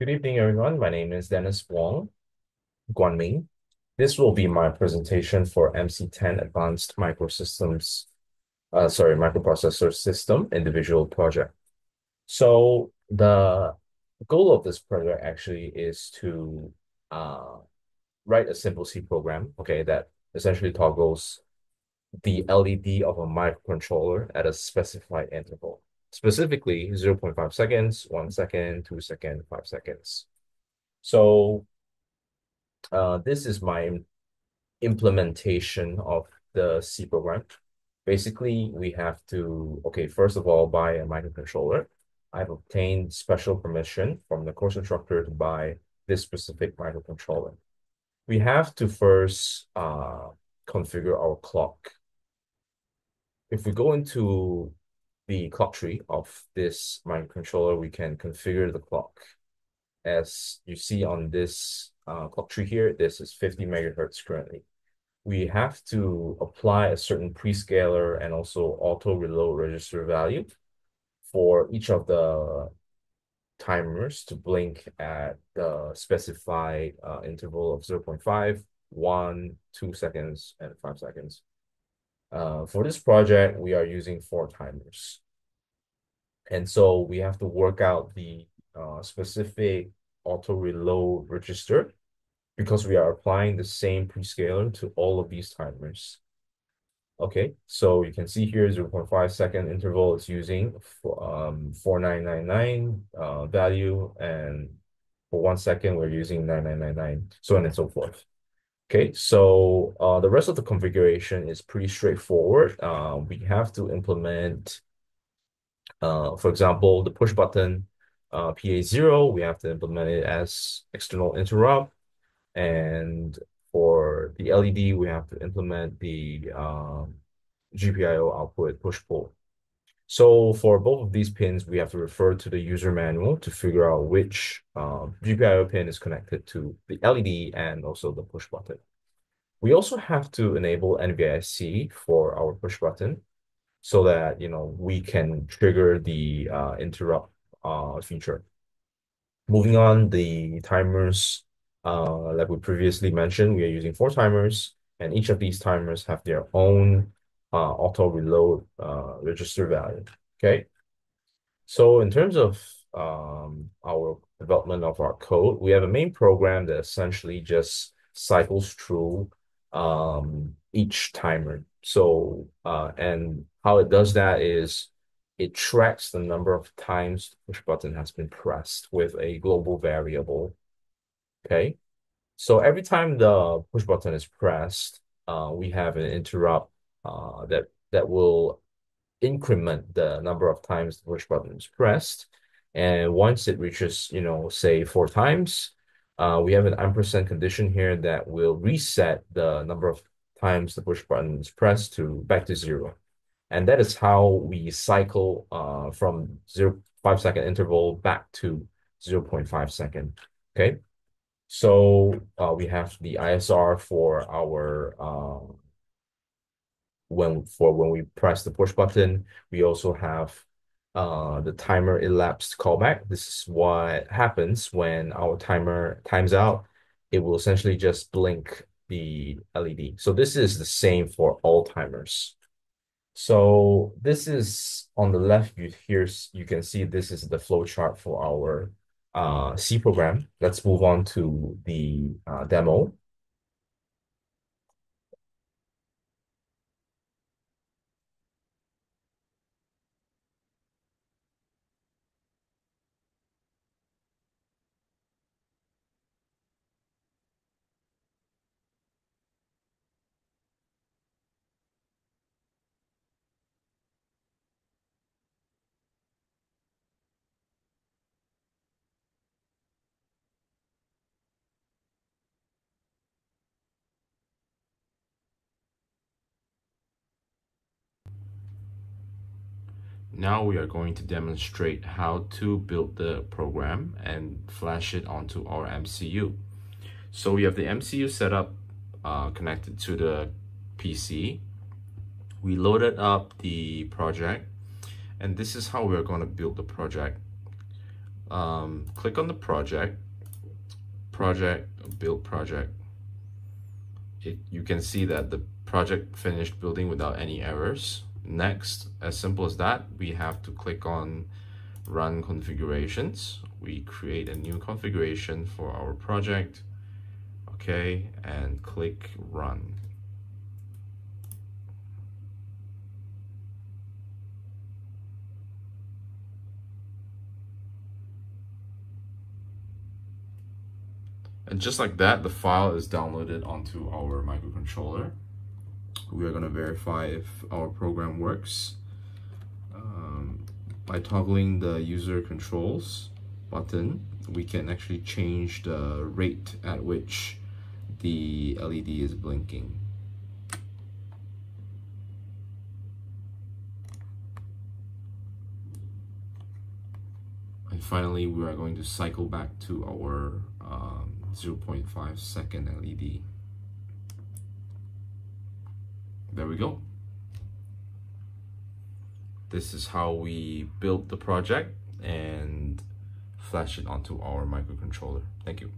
Good evening, everyone. My name is Dennis Wong, Guan Ming. This will be my presentation for MC10 Advanced Microsystems, Microprocessor System Individual Project. So the goal of this project actually is to uh, write a simple C program, okay, that essentially toggles the LED of a microcontroller at a specified interval, specifically 0.5 seconds, 1 second, 2 seconds, 5 seconds. So this is my implementation of the C program. Basically, we have to, okay, first of all, buy a microcontroller. I've obtained special permission from the course instructor to buy this specific microcontroller. We have to first configure our clock. If we go into the clock tree of this microcontroller, we can configure the clock. As you see on this clock tree here, this is 50 megahertz currently. We have to apply a certain prescaler and also auto reload register value for each of the timers to blink at the specified interval of 0.5, 1, 2 seconds, and 5 seconds. For this project, we are using 4 timers. And so we have to work out the specific auto reload register because we are applying the same prescaler to all of these timers. Okay, so you can see here 0.5 second interval is using 4999 value, and for 1 second we're using 9999, so on and so forth. Okay, so the rest of the configuration is pretty straightforward. We have to implement, for example, the push button PA0, we have to implement it as external interrupt. And for the LED, we have to implement the GPIO output push-pull. So for both of these pins, we have to refer to the user manual to figure out which GPIO pin is connected to the LED and also the push button. We also have to enable NVIC for our push button so that we can trigger the interrupt feature. Moving on, the timers, like we previously mentioned, we are using 4 timers, and each of these timers have their own auto reload register value. Okay, so in terms of our development of our code, we have a main program that essentially just cycles through each timer. So, and how it does that is it tracks the number of times the push button has been pressed with a global variable. Okay. So every time the push button is pressed, we have an interrupt that will increment the number of times the push button is pressed. And once it reaches, say 4 times, we have an ampersand condition here that will reset the number of times the push button is pressed to back to 0. And that is how we cycle from 0.5 second interval back to 0.5 second. Okay. So we have the ISR for our when we press the push button. We also have the timer elapsed callback. This is what happens when our timer times out. It will essentially just blink the LED. So this is the same for all timers. So this is on the left, you can see this is the flow chart for our C program. Let's move on to the demo. Now we are going to demonstrate how to build the program and flash it onto our MCU. So we have the MCU set up connected to the PC. We loaded up the project, and this is how we're going to build the project. click on the project, build project. You can see that the project finished building without any errors. Next, as simple as that, we have to click on run configurations. We create a new configuration for our project. Okay, and click run. And just like that, the file is downloaded onto our microcontroller. We are going to verify if our program works by toggling the user controls button. We can actually change the rate at which the LED is blinking. And finally, we are going to cycle back to our 0.5 second LED. There we go. This is how we built the project and flash it onto our microcontroller. Thank you.